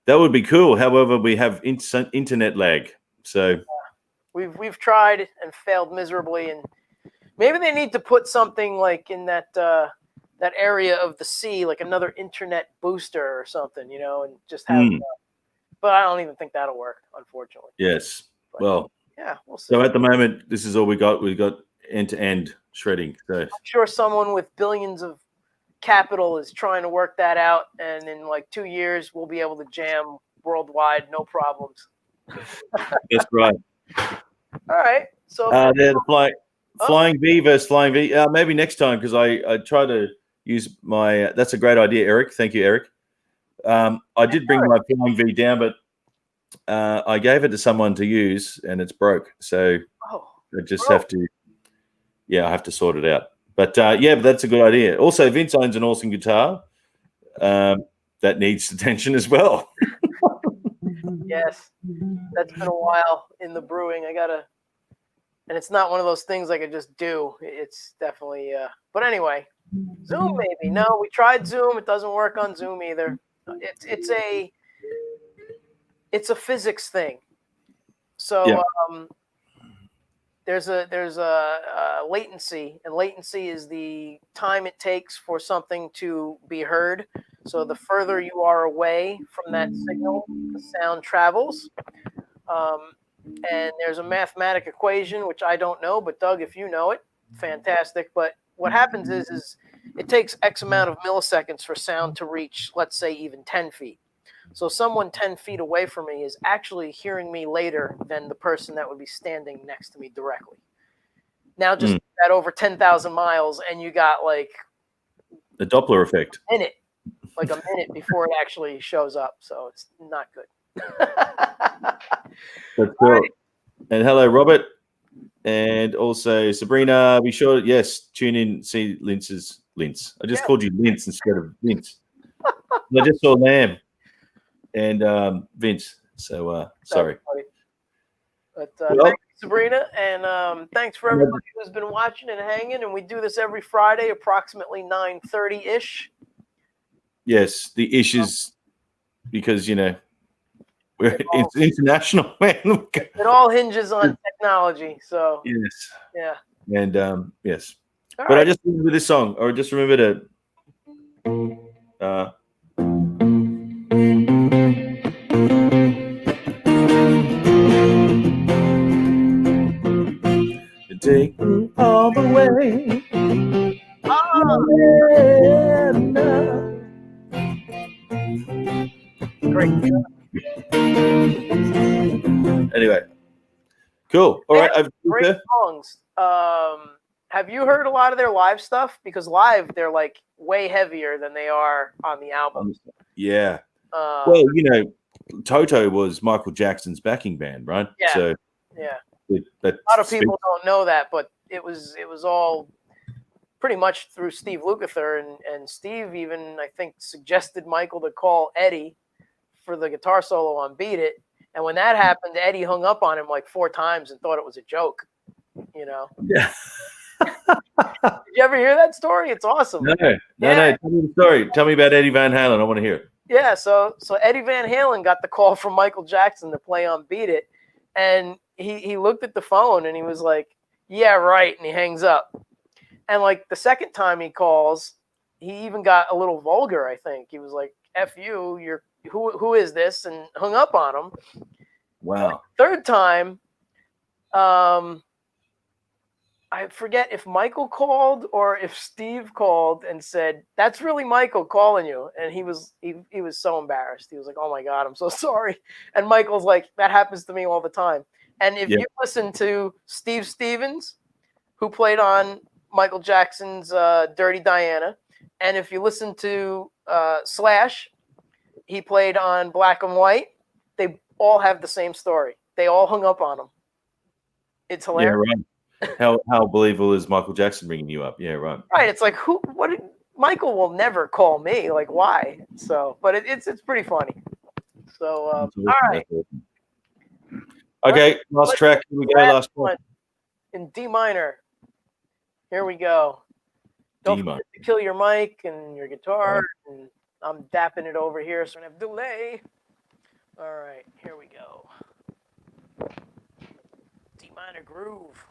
That would be cool. However, we have internet lag. So we've tried and failed miserably, and maybe they need to put something like in that area of the sea, like another internet booster or something, and just have. But I don't even think that'll work, unfortunately. Yes. But, well. Yeah, we'll see. So at the moment, this is all we got. We've got end-to-end shredding. So I'm sure someone with billions of capital is trying to work that out, and in like 2 years, we'll be able to jam worldwide, no problems. That's right. All right. So they're the flying V versus flying V. Maybe next time, because I try to use my. That's a great idea, Eric. Thank you, Eric. I did bring my flying V down, but I gave it to someone to use, and it's broke. So I just have to. Yeah, I have to sort it out. But but that's a good idea. Also, Vince owns an awesome guitar that needs attention as well. Yes, that's been a while in the brewing. And it's not one of those things I could just do. It's definitely, but anyway, Zoom maybe. No, we tried Zoom. It doesn't work on Zoom either. It's a physics thing. So there's a latency, and latency is the time it takes for something to be heard. So the further you are away from that signal, the sound travels. And there's a mathematic equation, which I don't know, but Doug, if you know it, fantastic. But what happens is it takes X amount of milliseconds for sound to reach, let's say, even 10 feet. So someone 10 feet away from me is actually hearing me later than the person that would be standing next to me directly. Now just that over 10,000 miles, and you got like the Doppler effect. A minute before it actually shows up. So it's not good. That's cool. Right. And hello, Robert. And also Sabrina. Be sure, tune in, see Lince. I just called you Lince instead of Vince. I just saw Lamb and Vince. So sorry. But thank you, Sabrina, and thanks for everybody who's been watching and hanging. And we do this every Friday, approximately 9:30-ish. Yes, the ish is because it's international, man. It all hinges on technology. So and yes. All but right. I just remember this song, or just remember to. away. Great. Anyway, cool. All right, over to you, Great sir. songs. Have you heard a lot of their live stuff? Because live, they're like way heavier than they are on the album. Yeah. Well, you know, Toto was Michael Jackson's backing band, right? Yeah. So yeah. A lot of people don't know that, but it was all pretty much through Steve Lukather, and Steve even, I think, suggested Michael to call Eddie for the guitar solo on Beat It. And when that happened, Eddie hung up on him like 4 times and thought it was a joke, you know? Yeah. Did you ever hear that story? It's awesome. No. Tell me the story. Tell me about Eddie Van Halen. I want to hear it. Yeah, so Eddie Van Halen got the call from Michael Jackson to play on Beat It, and he looked at the phone and he was like, "Yeah, right," and he hangs up. And like the second time he calls, he even got a little vulgar, I think. He was like, "F you, you're who is this?" and hung up on him. Wow. Third time, I forget if Michael called or if Steve called and said, "That's really Michael calling you." And he was so embarrassed. He was like, "Oh my God, I'm so sorry." And Michael's like, "That happens to me all the time." And if you listen to Steve Stevens, who played on Michael Jackson's Dirty Diana, and if you listen to Slash, he played on Black and White, they all have the same story. They all hung up on him. It's hilarious. Yeah, right. How believable is Michael Jackson ringing you up? Yeah, right. Right. It's like, Michael will never call me. Like, why? So, but it's pretty funny. So, all right. Okay, last track. Here we go. Last one. In D minor. Here we go. Don't forget to kill your mic and your guitar. And I'm dapping it over here, so I don't have delay. All right, here we go. D minor groove.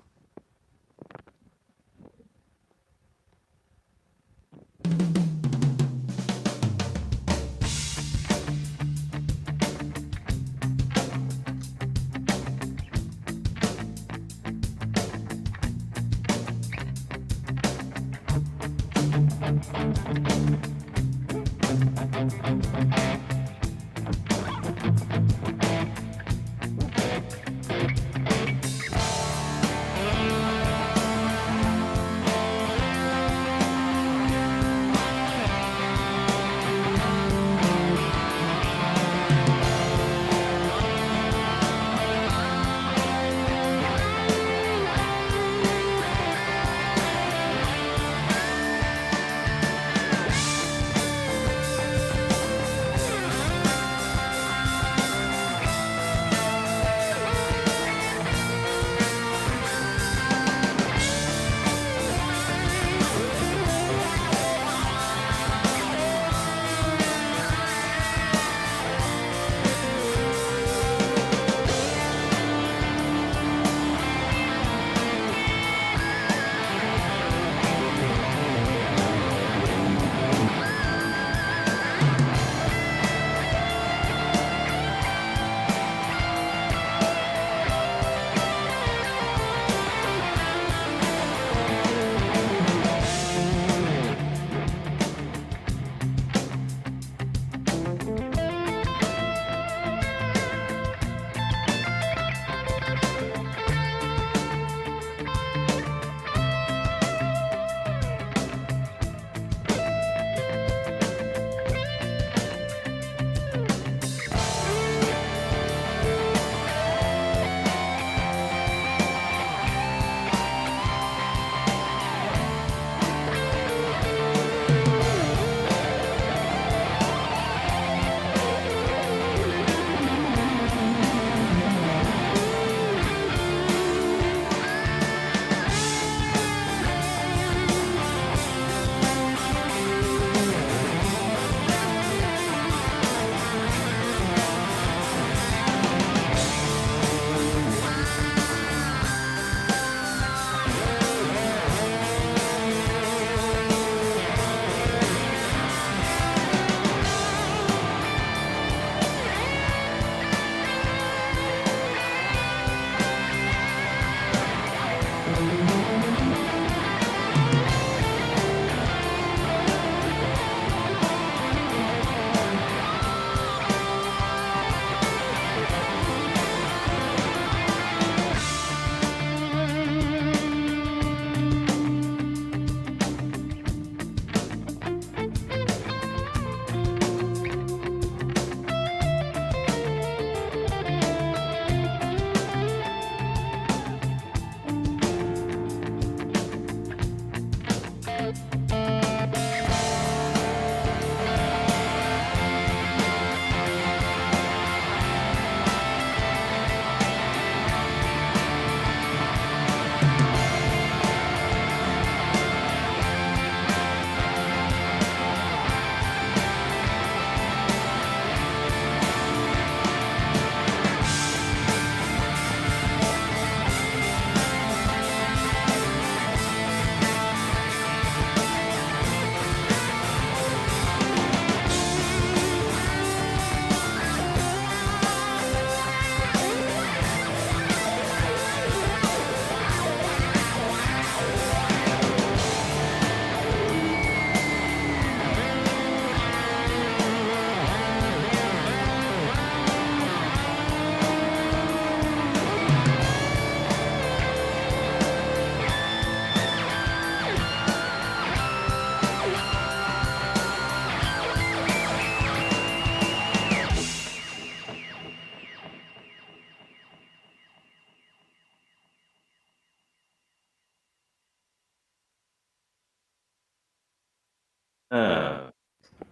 Ah,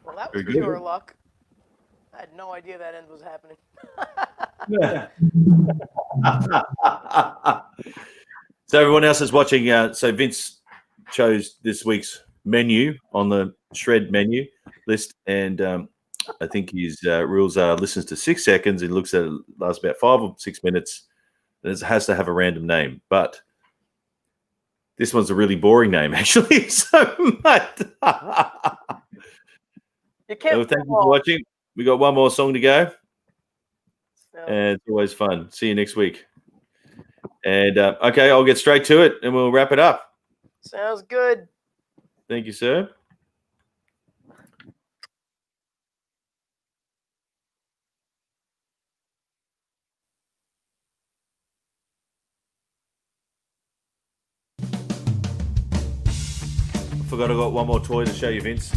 Well, that was very good. pure luck. I had no idea that end was happening. So everyone else is watching. So Vince chose this week's menu on the shred menu list, and I think his rules are listens to 6 seconds and looks at it, lasts about 5 or 6 minutes, and it has to have a random name. But this one's a really boring name, actually. So, mate. You can't. Thank you for watching. We got one more song to go, No. and it's always fun. See you next week. And okay, I'll get straight to it, and we'll wrap it up. Sounds good. Thank you, sir. I forgot I got one more toy to show you, Vince.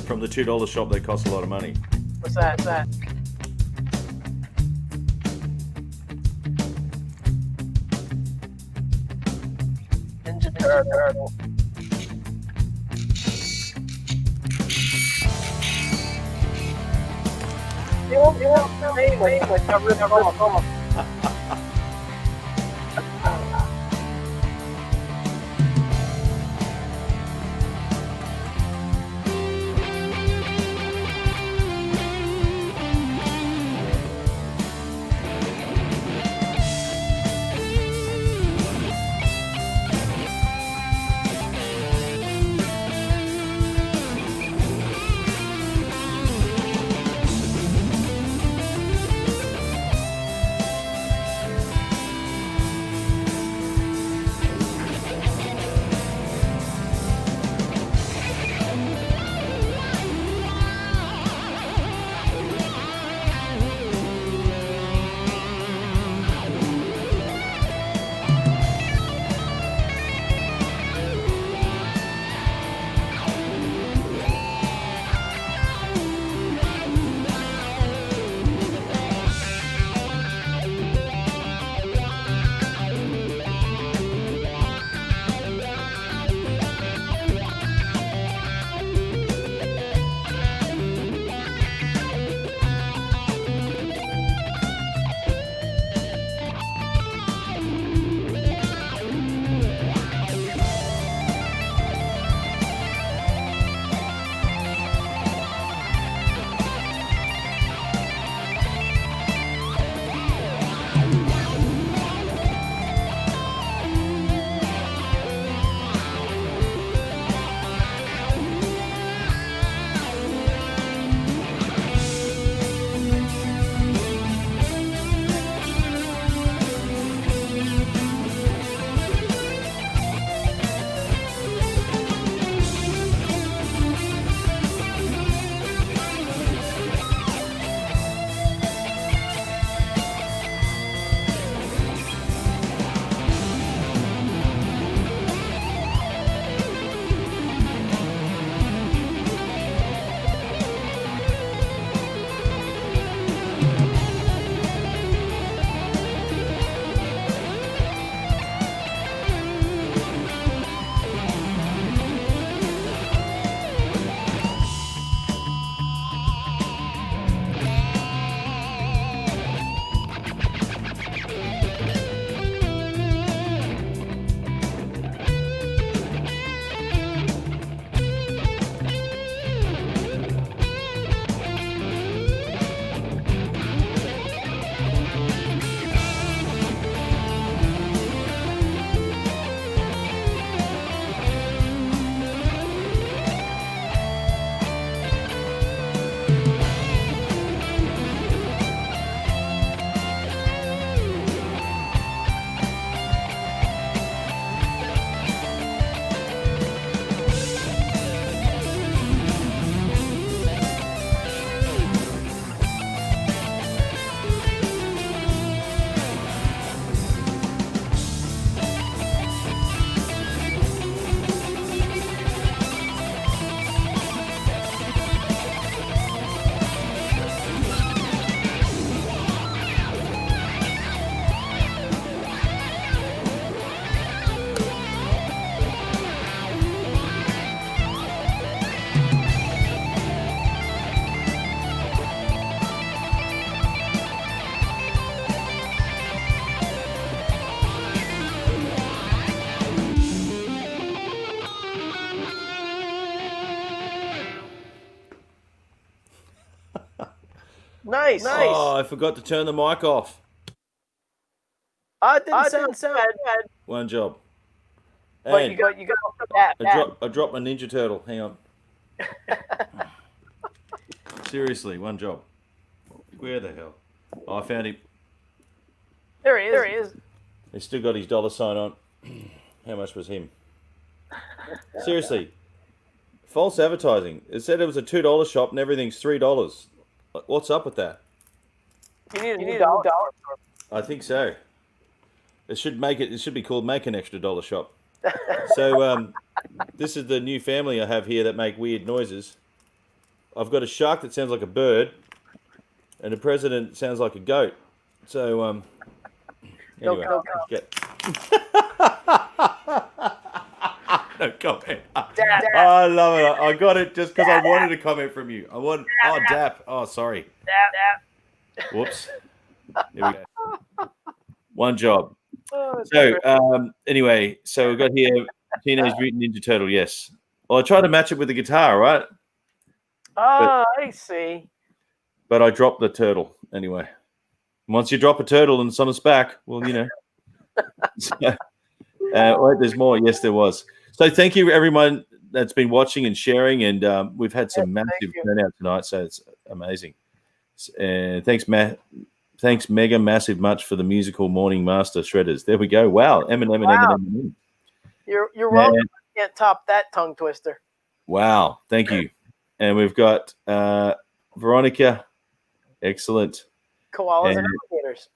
From the $2 shop, they cost a lot of money. What's that? What's that? Ninja Turtle. You won't name like I ripped off. Nice. Oh, I forgot to turn the mic off. It didn't sound bad. One job. But And you got that. I dropped my Ninja Turtle. Hang on. Seriously, one job. Where the hell? Oh, I found him. There he is. He's still got his dollar sign on. How much was him? Seriously. False advertising. It said it was a $2 shop and everything's $3. What's up with that? You need a new dollar. I think so. It should be called Make an Extra Dollar Shop. So this is the new family I have here that make weird noises. I've got a shark that sounds like a bird, and the president sounds like a goat. So anyway, no comment. I love it. I got it just because I wanted a comment from you. Dap. Oh, sorry. Dap. Whoops. There we go. One job. So anyway, so we've got here Teenage Mutant Ninja Turtle. Yes. Well, I tried to match it with the guitar, right? I see. But I dropped the turtle anyway. Once you drop a turtle and it's on its back, well, you know. So, wait, there's more. Yes, there was. So thank you, everyone that's been watching and sharing, and we've had some massive turnout tonight, so it's amazing. And thanks, Matt. Thanks, mega massive much for the musical morning master shredders. There we go. Wow, Eminem. You're welcome. I can't top that tongue twister. Wow, thank you. And we've got Veronica. Excellent. Koalas and alligators.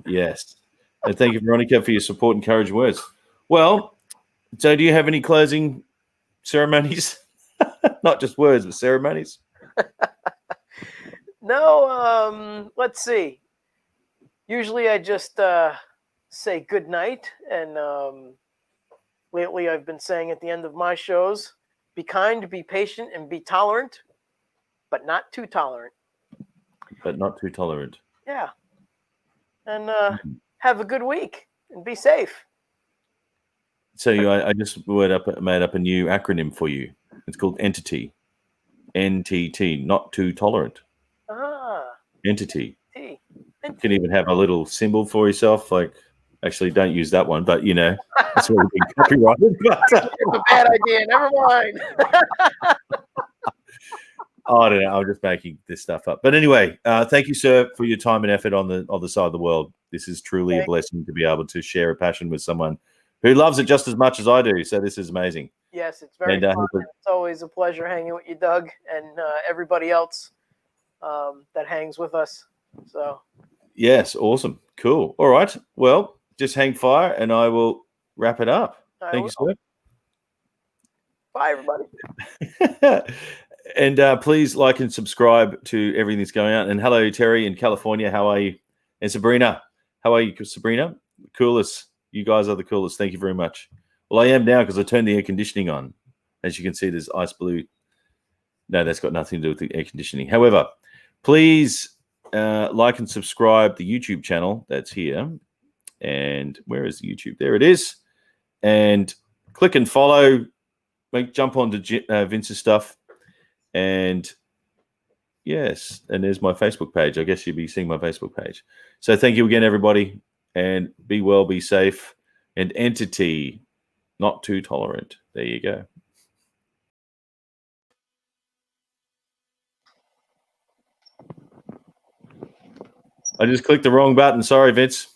Yes. And thank you, Veronica, for your support and encouraging words. Well, so do you have any closing ceremonies? Not just words, but ceremonies? No, let's see. Usually I just say good night, and lately I've been saying at the end of my shows, be kind, be patient, and be tolerant, but not too tolerant. But not too tolerant. Yeah. And have a good week and be safe. So I just made up a new acronym for you. It's called Entity. NTT, not too tolerant. Entity. You can even have a little symbol for yourself. Like, actually, don't use that one, but you know, that's what we've been copyrighted. It's a bad idea. Never mind. I don't know. I'm just making this stuff up. But anyway, thank you, sir, for your time and effort on the other side of the world. This is truly a blessing to be able to share a passion with someone who loves it just as much as I do. So this is amazing. Yes, it's very fun. It's always a pleasure hanging with you, Doug, and everybody else that hangs with us. So. Yes, awesome. Cool. All right. Well, just hang fire and I will wrap it up. Thank you, sir. Bye, everybody. And please like and subscribe to everything that's going on. And hello, Terry in California. How are you? And Sabrina. How are you, Sabrina? Coolest. You guys are the coolest. Thank you very much. Well, I am now because I turned the air conditioning on. As you can see, there's ice blue. No, that's got nothing to do with the air conditioning. However, please like and subscribe the YouTube channel that's here. And where is the YouTube? There it is. And click and follow. Jump onto Vince's stuff. And yes, and there's my Facebook page. I guess you'll be seeing my Facebook page. So thank you again, everybody. And be well, be safe. And Entity, not too tolerant. There you go. I just clicked the wrong button. Sorry, Vince.